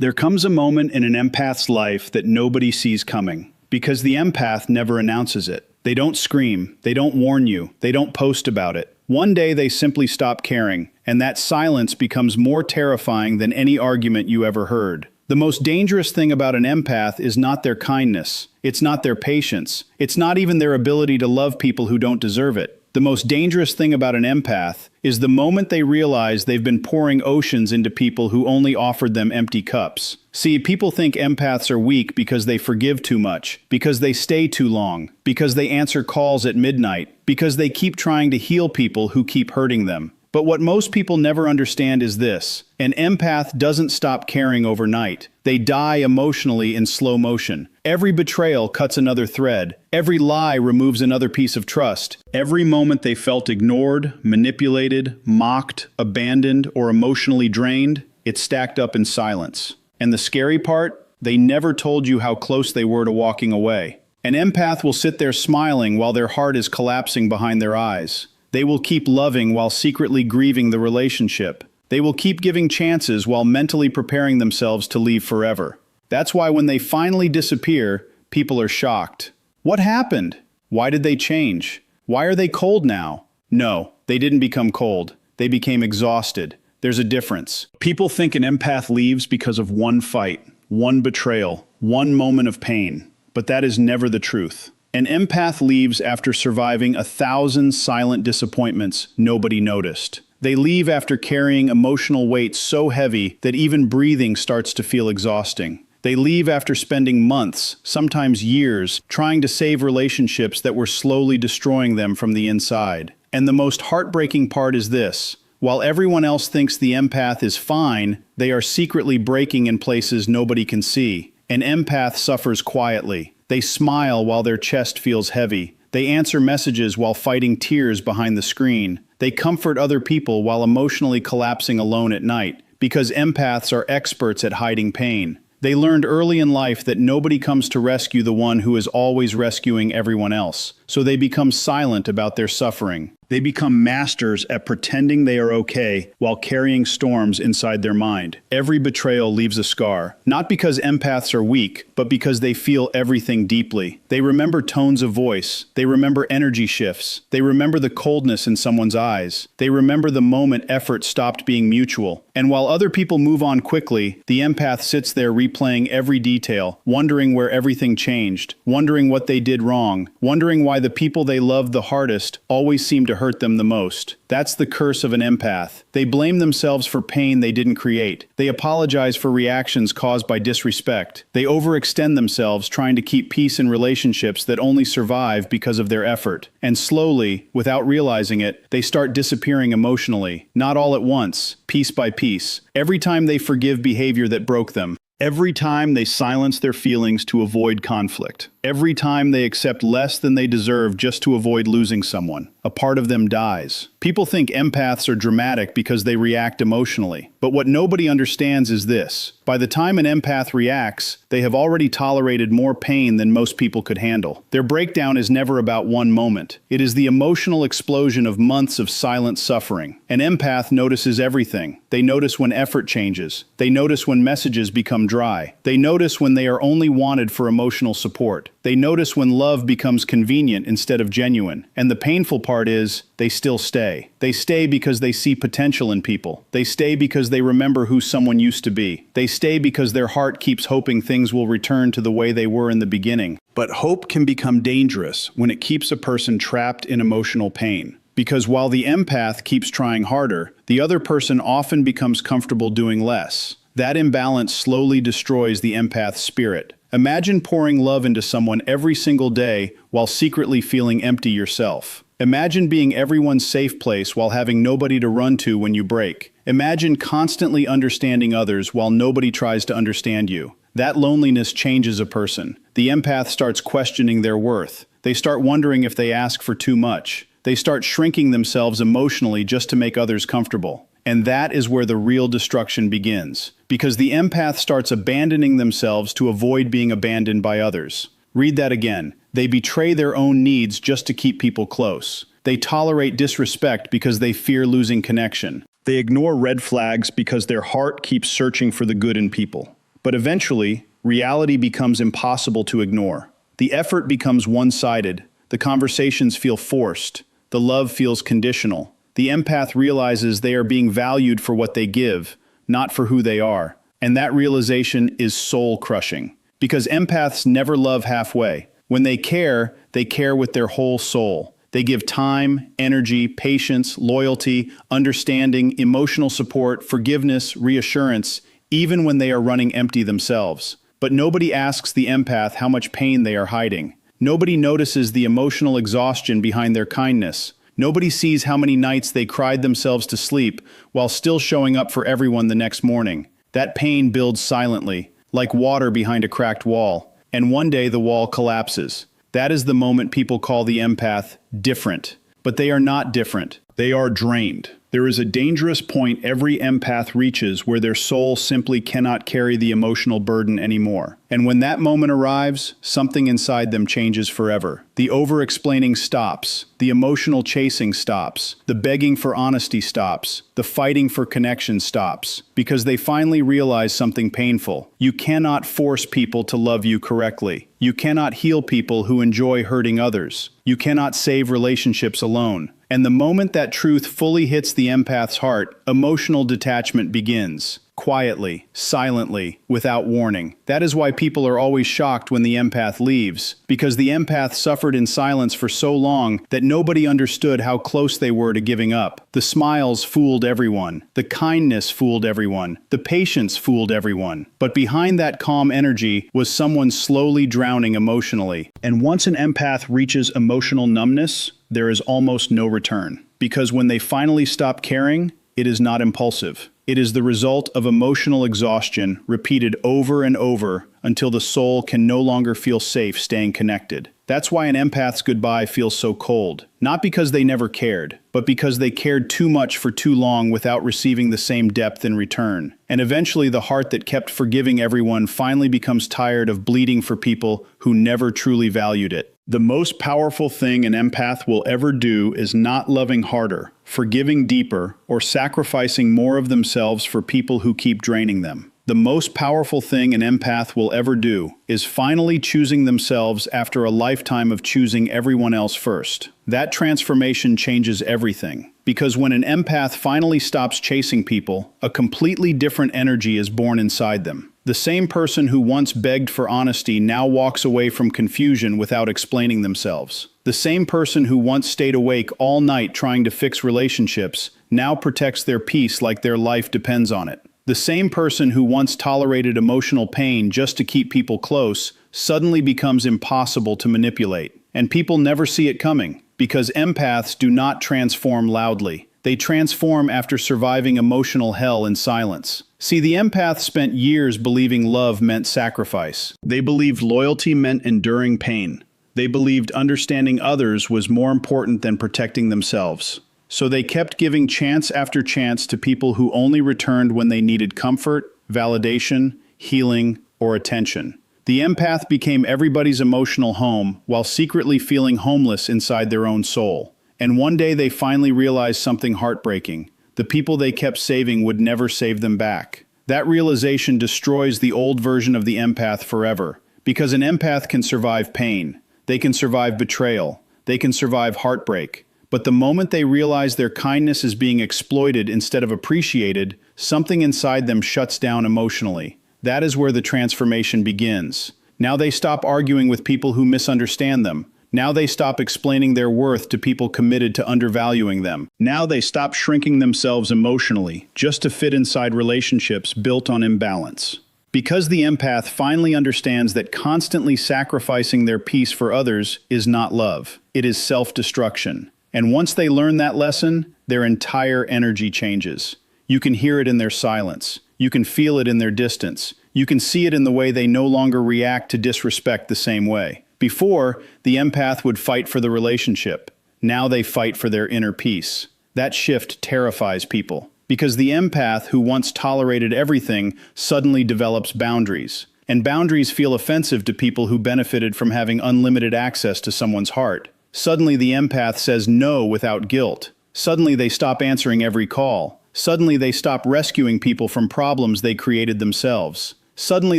There comes a moment in an empath's life that nobody sees coming, because the empath never announces it. They don't scream, they don't warn you, they don't post about it. One day they simply stop caring, and that silence becomes more terrifying than any argument you ever heard. The most dangerous thing about an empath is not their kindness, it's not their patience, it's not even their ability to love people who don't deserve it. The most dangerous thing about an empath is the moment they realize they've been pouring oceans into people who only offered them empty cups. See, people think empaths are weak because they forgive too much, because they stay too long, because they answer calls at midnight, because they keep trying to heal people who keep hurting them. But what most people never understand is this: an empath doesn't stop caring overnight. They die emotionally in slow motion. Every betrayal cuts another thread. Every lie removes another piece of trust. Every moment they felt ignored, manipulated, mocked, abandoned, or emotionally drained, it stacked up in silence. And the scary part? They never told you how close they were to walking away. An empath will sit there smiling while their heart is collapsing behind their eyes. They will keep loving while secretly grieving the relationship. They will keep giving chances while mentally preparing themselves to leave forever. That's why when they finally disappear, people are shocked. What happened? Why did they change? Why are they cold now? No, they didn't become cold. They became exhausted. There's a difference. People think an empath leaves because of one fight, one betrayal, one moment of pain. But that is never the truth. An empath leaves after surviving 1,000 silent disappointments nobody noticed. They leave after carrying emotional weight so heavy that even breathing starts to feel exhausting. They leave after spending months, sometimes years, trying to save relationships that were slowly destroying them from the inside. And the most heartbreaking part is this: while everyone else thinks the empath is fine, they are secretly breaking in places nobody can see. An empath suffers quietly. They smile while their chest feels heavy. They answer messages while fighting tears behind the screen. They comfort other people while emotionally collapsing alone at night, because empaths are experts at hiding pain. They learned early in life that nobody comes to rescue the one who is always rescuing everyone else, so they become silent about their suffering. They become masters at pretending they are okay while carrying storms inside their mind. Every betrayal leaves a scar, not because empaths are weak, but because they feel everything deeply. They remember tones of voice. They remember energy shifts. They remember the coldness in someone's eyes. They remember the moment effort stopped being mutual. And while other people move on quickly, the empath sits there replaying every detail, wondering where everything changed, wondering what they did wrong, wondering why the people they loved the hardest always seem to hurt them the most. That's the curse of an empath. They blame themselves for pain they didn't create. They apologize for reactions caused by disrespect. They overextend themselves trying to keep peace in relationships that only survive because of their effort. And slowly, without realizing it, they start disappearing emotionally. Not all at once, piece by piece. Every time they forgive behavior that broke them. Every time they silence their feelings to avoid conflict. Every time they accept less than they deserve just to avoid losing someone. A part of them dies. People think empaths are dramatic because they react emotionally. But what nobody understands is this: by the time an empath reacts, they have already tolerated more pain than most people could handle. Their breakdown is never about one moment. It is the emotional explosion of months of silent suffering. An empath notices everything. They notice when effort changes. They notice when messages become dry. They notice when they are only wanted for emotional support. They notice when love becomes convenient instead of genuine. And the painful part is, they still stay. They stay because they see potential in people. They stay because they remember who someone used to be. They stay because their heart keeps hoping things will return to the way they were in the beginning. But hope can become dangerous when it keeps a person trapped in emotional pain. Because while the empath keeps trying harder, the other person often becomes comfortable doing less. That imbalance slowly destroys the empath's spirit. Imagine pouring love into someone every single day while secretly feeling empty yourself. Imagine being everyone's safe place while having nobody to run to when you break. Imagine constantly understanding others while nobody tries to understand you. That loneliness changes a person. The empath starts questioning their worth. They start wondering if they ask for too much. They start shrinking themselves emotionally just to make others comfortable. And that is where the real destruction begins. Because the empath starts abandoning themselves to avoid being abandoned by others. Read that again. They betray their own needs just to keep people close. They tolerate disrespect because they fear losing connection. They ignore red flags because their heart keeps searching for the good in people. But eventually, reality becomes impossible to ignore. The effort becomes one-sided. The conversations feel forced. The love feels conditional. The empath realizes they are being valued for what they give, not for who they are. And that realization is soul-crushing. Because empaths never love halfway. When they care with their whole soul. They give time, energy, patience, loyalty, understanding, emotional support, forgiveness, reassurance, even when they are running empty themselves. But nobody asks the empath how much pain they are hiding. Nobody notices the emotional exhaustion behind their kindness. Nobody sees how many nights they cried themselves to sleep while still showing up for everyone the next morning. That pain builds silently, like water behind a cracked wall. And one day the wall collapses. That is the moment people call the empath different. But they are not different. They are drained. There is a dangerous point every empath reaches where their soul simply cannot carry the emotional burden anymore. And when that moment arrives, something inside them changes forever. The over-explaining stops. The emotional chasing stops. The begging for honesty stops. The fighting for connection stops. Because they finally realize something painful. You cannot force people to love you correctly. You cannot heal people who enjoy hurting others. You cannot save relationships alone. And the moment that truth fully hits the empath's heart, emotional detachment begins. Quietly, silently, without warning. That is why people are always shocked when the empath leaves, because the empath suffered in silence for so long that nobody understood how close they were to giving up. The smiles fooled everyone. The kindness fooled everyone. The patience fooled everyone. But behind that calm energy was someone slowly drowning emotionally. And once an empath reaches emotional numbness, there is almost no return. Because when they finally stop caring, it is not impulsive. It is the result of emotional exhaustion repeated over and over until the soul can no longer feel safe staying connected. That's why an empath's goodbye feels so cold. Not because they never cared, but because they cared too much for too long without receiving the same depth in return. And eventually the heart that kept forgiving everyone finally becomes tired of bleeding for people who never truly valued it. The most powerful thing an empath will ever do is not loving harder, forgiving deeper, or sacrificing more of themselves for people who keep draining them. The most powerful thing an empath will ever do is finally choosing themselves after a lifetime of choosing everyone else first. That transformation changes everything. Because when an empath finally stops chasing people, a completely different energy is born inside them. The same person who once begged for honesty now walks away from confusion without explaining themselves. The same person who once stayed awake all night trying to fix relationships now protects their peace like their life depends on it. The same person who once tolerated emotional pain just to keep people close suddenly becomes impossible to manipulate. And people never see it coming, because empaths do not transform loudly. They transform after surviving emotional hell in silence. See, the empath spent years believing love meant sacrifice. They believed loyalty meant enduring pain. They believed understanding others was more important than protecting themselves. So they kept giving chance after chance to people who only returned when they needed comfort, validation, healing, or attention. The empath became everybody's emotional home while secretly feeling homeless inside their own soul. And one day they finally realized something heartbreaking. The people they kept saving would never save them back. That realization destroys the old version of the empath forever. Because an empath can survive pain. They can survive betrayal. They can survive heartbreak. But the moment they realize their kindness is being exploited instead of appreciated, something inside them shuts down emotionally. That is where the transformation begins. Now they stop arguing with people who misunderstand them. Now they stop explaining their worth to people committed to undervaluing them. Now they stop shrinking themselves emotionally just to fit inside relationships built on imbalance. Because the empath finally understands that constantly sacrificing their peace for others is not love. It is self-destruction. And once they learn that lesson, their entire energy changes. You can hear it in their silence. You can feel it in their distance. You can see it in the way they no longer react to disrespect the same way. Before, the empath would fight for the relationship. Now they fight for their inner peace. That shift terrifies people. Because the empath who once tolerated everything suddenly develops boundaries. And boundaries feel offensive to people who benefited from having unlimited access to someone's heart. Suddenly the empath says no without guilt. Suddenly they stop answering every call. Suddenly they stop rescuing people from problems they created themselves. Suddenly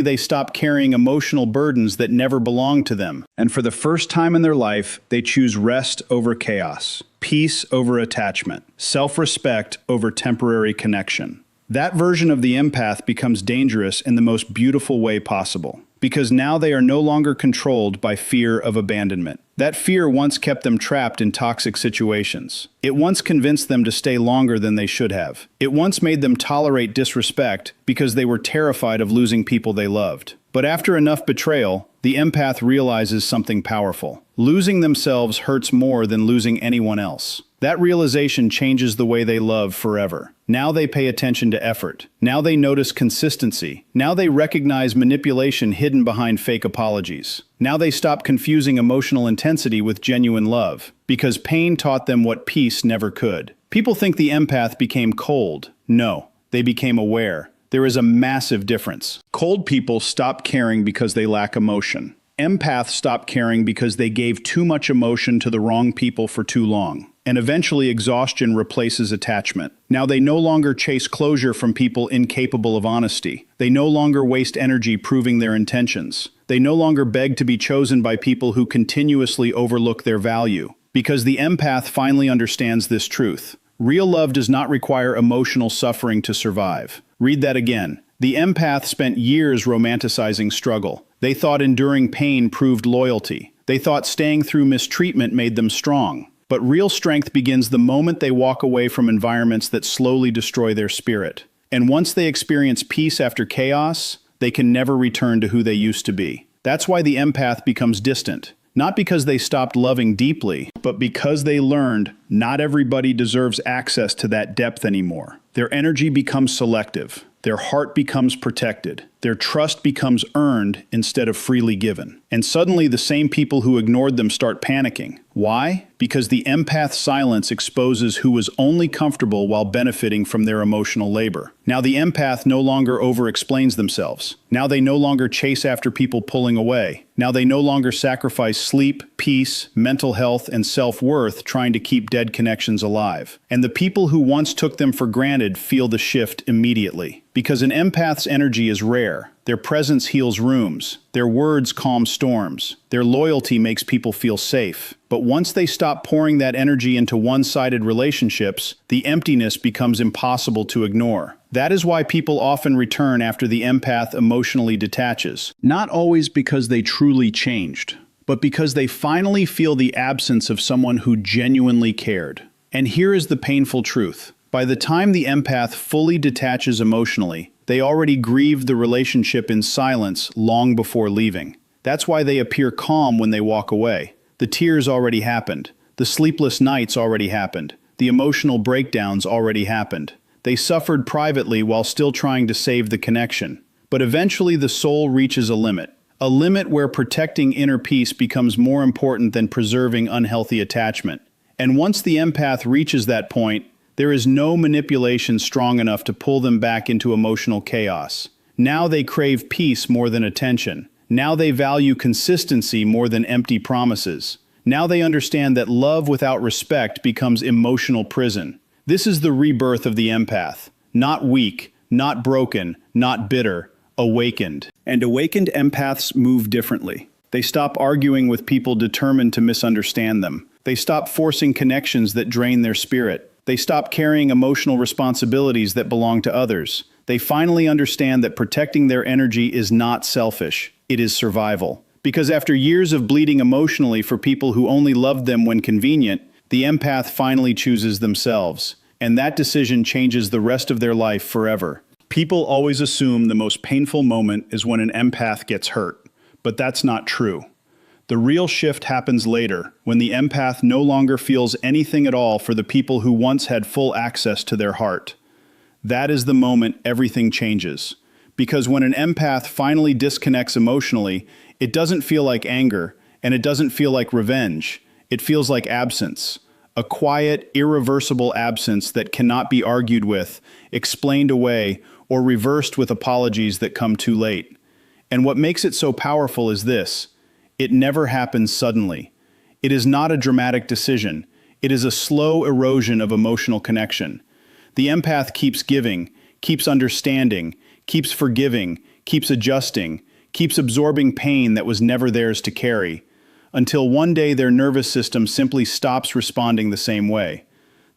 they stop carrying emotional burdens that never belonged to them. And for the first time in their life, they choose rest over chaos, peace over attachment, self-respect over temporary connection. That version of the empath becomes dangerous in the most beautiful way possible, because now they are no longer controlled by fear of abandonment. That fear once kept them trapped in toxic situations. It once convinced them to stay longer than they should have. It once made them tolerate disrespect because they were terrified of losing people they loved. But after enough betrayal, the empath realizes something powerful. Losing themselves hurts more than losing anyone else. That realization changes the way they love forever. Now they pay attention to effort. Now they notice consistency. Now they recognize manipulation hidden behind fake apologies. Now they stop confusing emotional intensity with genuine love, because pain taught them what peace never could. People think the empath became cold. No, they became aware. There is a massive difference. Cold people stop caring because they lack emotion. Empaths stop caring because they gave too much emotion to the wrong people for too long. And eventually exhaustion replaces attachment. Now they no longer chase closure from people incapable of honesty. They no longer waste energy proving their intentions. They no longer beg to be chosen by people who continuously overlook their value. Because the empath finally understands this truth. Real love does not require emotional suffering to survive. Read that again. The empath spent years romanticizing struggle. They thought enduring pain proved loyalty. They thought staying through mistreatment made them strong. But real strength begins the moment they walk away from environments that slowly destroy their spirit. And once they experience peace after chaos, they can never return to who they used to be. That's why the empath becomes distant. Not because they stopped loving deeply, but because they learned not everybody deserves access to that depth anymore. Their energy becomes selective. Their heart becomes protected. Their trust becomes earned instead of freely given. And suddenly the same people who ignored them start panicking. Why? Because the empath's silence exposes who was only comfortable while benefiting from their emotional labor. Now the empath no longer over-explains themselves. Now they no longer chase after people pulling away. Now they no longer sacrifice sleep, peace, mental health, and self-worth trying to keep dead connections alive. And the people who once took them for granted feel the shift immediately. Because an empath's energy is rare. Their presence heals rooms. Their words calm storms. Their loyalty makes people feel safe. But once they stop pouring that energy into one-sided relationships, the emptiness becomes impossible to ignore. That is why people often return after the empath emotionally detaches. Not always because they truly changed, but because they finally feel the absence of someone who genuinely cared. And here is the painful truth. By the time the empath fully detaches emotionally, they already grieve the relationship in silence long before leaving. That's why they appear calm when they walk away. The tears already happened. The sleepless nights already happened. The emotional breakdowns already happened. They suffered privately while still trying to save the connection. But eventually the soul reaches a limit where protecting inner peace becomes more important than preserving unhealthy attachment. And once the empath reaches that point, there is no manipulation strong enough to pull them back into emotional chaos. Now they crave peace more than attention. Now they value consistency more than empty promises. Now they understand that love without respect becomes emotional prison. This is the rebirth of the empath. Not weak, not broken, not bitter, awakened. And awakened empaths move differently. They stop arguing with people determined to misunderstand them. They stop forcing connections that drain their spirit. They stop carrying emotional responsibilities that belong to others. They finally understand that protecting their energy is not selfish, it is survival. Because after years of bleeding emotionally for people who only loved them when convenient, the empath finally chooses themselves. And that decision changes the rest of their life forever. People always assume the most painful moment is when an empath gets hurt, but that's not true. The real shift happens later, when the empath no longer feels anything at all for the people who once had full access to their heart. That is the moment everything changes. Because when an empath finally disconnects emotionally, it doesn't feel like anger, and it doesn't feel like revenge. It feels like absence. A quiet, irreversible absence that cannot be argued with, explained away, or reversed with apologies that come too late. And what makes it so powerful is this. It never happens suddenly. It is not a dramatic decision. It is a slow erosion of emotional connection. The empath keeps giving, keeps understanding, keeps forgiving, keeps adjusting, keeps absorbing pain that was never theirs to carry, until one day their nervous system simply stops responding the same way.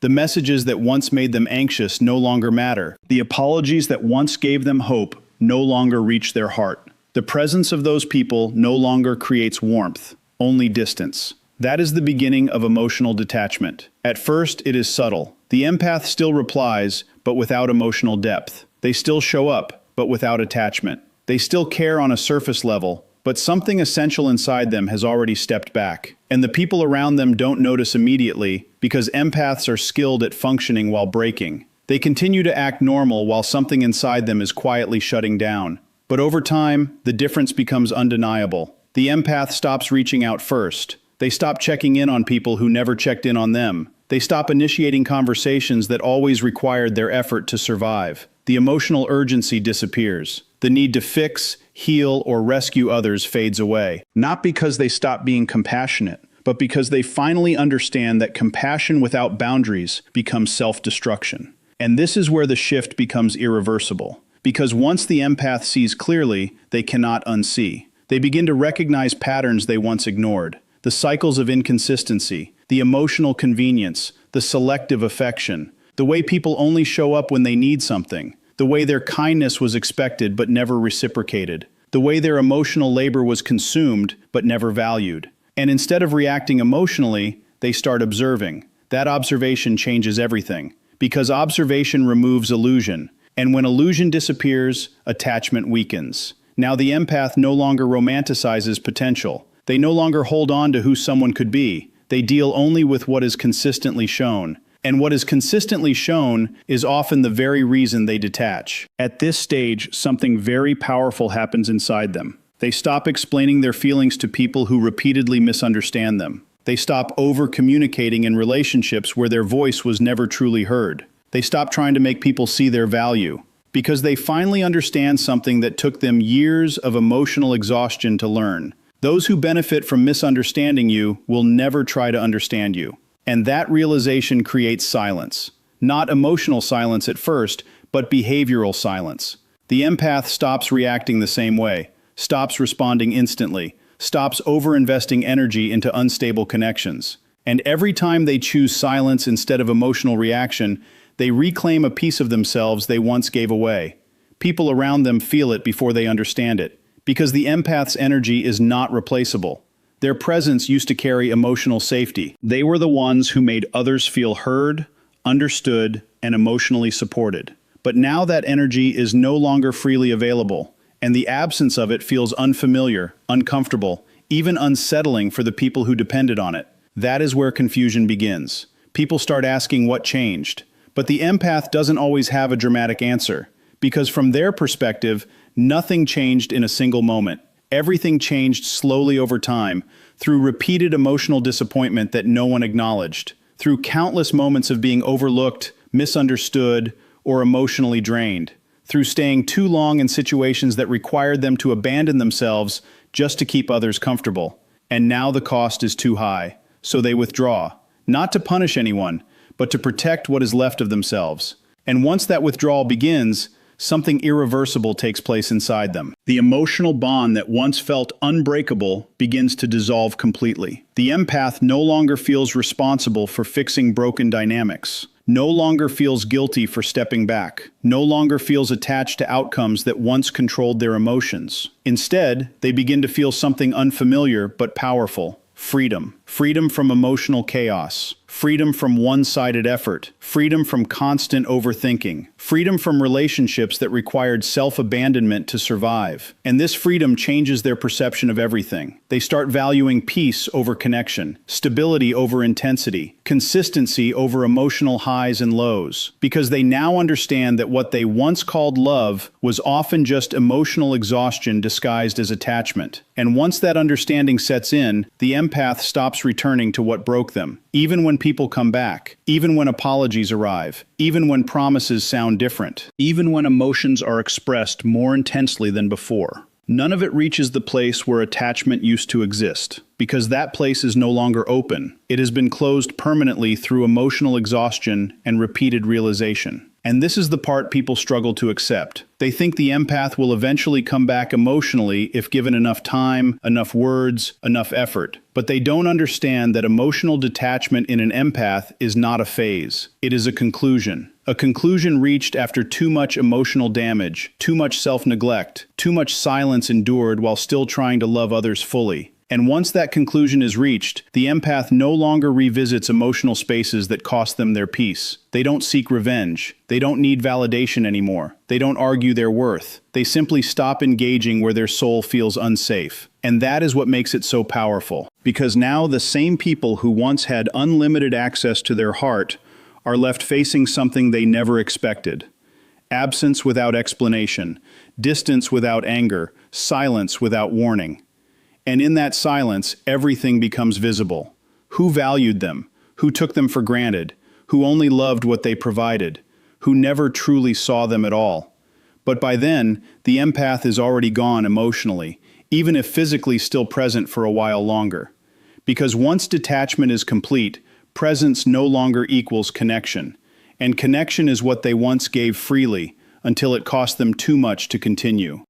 The messages that once made them anxious no longer matter. The apologies that once gave them hope no longer reach their heart. The presence of those people no longer creates warmth, only distance. That is the beginning of emotional detachment. At first, it is subtle. The empath still replies, but without emotional depth. They still show up, but without attachment. They still care on a surface level, but something essential inside them has already stepped back. And the people around them don't notice immediately because empaths are skilled at functioning while breaking. They continue to act normal while something inside them is quietly shutting down. But over time, the difference becomes undeniable. The empath stops reaching out first. They stop checking in on people who never checked in on them. They stop initiating conversations that always required their effort to survive. The emotional urgency disappears. The need to fix, heal, or rescue others fades away. Not because they stop being compassionate, but because they finally understand that compassion without boundaries becomes self-destruction. And this is where the shift becomes irreversible. Because once the empath sees clearly, they cannot unsee. They begin to recognize patterns they once ignored. The cycles of inconsistency, the emotional convenience, the selective affection, the way people only show up when they need something, the way their kindness was expected but never reciprocated, the way their emotional labor was consumed but never valued. And instead of reacting emotionally, they start observing. That observation changes everything, because observation removes illusion. And when illusion disappears, attachment weakens. Now the empath no longer romanticizes potential. They no longer hold on to who someone could be. They deal only with what is consistently shown. And what is consistently shown is often the very reason they detach. At this stage, something very powerful happens inside them. They stop explaining their feelings to people who repeatedly misunderstand them. They stop over-communicating in relationships where their voice was never truly heard. They stop trying to make people see their value, because they finally understand something that took them years of emotional exhaustion to learn. Those who benefit from misunderstanding you will never try to understand you. And that realization creates silence. Not emotional silence at first, but behavioral silence. The empath stops reacting the same way, stops responding instantly, stops over-investing energy into unstable connections. And every time they choose silence instead of emotional reaction, they reclaim a piece of themselves they once gave away. People around them feel it before they understand it, because the empath's energy is not replaceable. Their presence used to carry emotional safety. They were the ones who made others feel heard, understood, and emotionally supported. But now that energy is no longer freely available, and the absence of it feels unfamiliar, uncomfortable, even unsettling for the people who depended on it. That is where confusion begins. People start asking what changed. But the empath doesn't always have a dramatic answer, because from their perspective, nothing changed in a single moment. Everything changed slowly over time, through repeated emotional disappointment that no one acknowledged, through countless moments of being overlooked, misunderstood, or emotionally drained, through staying too long in situations that required them to abandon themselves just to keep others comfortable. And now the cost is too high, so they withdraw, not to punish anyone, but to protect what is left of themselves. And once that withdrawal begins, something irreversible takes place inside them. The emotional bond that once felt unbreakable begins to dissolve completely. The empath no longer feels responsible for fixing broken dynamics, no longer feels guilty for stepping back, no longer feels attached to outcomes that once controlled their emotions. Instead, they begin to feel something unfamiliar but powerful: freedom. Freedom from emotional chaos. Freedom from one-sided effort. Freedom from constant overthinking. Freedom from relationships that required self-abandonment to survive. And this freedom changes their perception of everything. They start valuing peace over connection, stability over intensity, consistency over emotional highs and lows, because they now understand that what they once called love was often just emotional exhaustion disguised as attachment. And once that understanding sets in, the empath stops returning to what broke them. Even when people come back, even when apologies arrive, even when promises sound different, even when emotions are expressed more intensely than before. None of it reaches the place where attachment used to exist, because that place is no longer open. It has been closed permanently through emotional exhaustion and repeated realization. And this is the part people struggle to accept. They think the empath will eventually come back emotionally if given enough time, enough words, enough effort. But they don't understand that emotional detachment in an empath is not a phase. It is a conclusion. A conclusion reached after too much emotional damage, too much self-neglect, too much silence endured while still trying to love others fully. And once that conclusion is reached, the empath no longer revisits emotional spaces that cost them their peace. They don't seek revenge. They don't need validation anymore. They don't argue their worth. They simply stop engaging where their soul feels unsafe. And that is what makes it so powerful. Because now the same people who once had unlimited access to their heart are left facing something they never expected. Absence without explanation, distance without anger, silence without warning. And in that silence, everything becomes visible. Who valued them? Who took them for granted? Who only loved what they provided? Who never truly saw them at all? But by then, the empath is already gone emotionally, even if physically still present for a while longer. Because once detachment is complete, presence no longer equals connection. And connection is what they once gave freely, until it cost them too much to continue.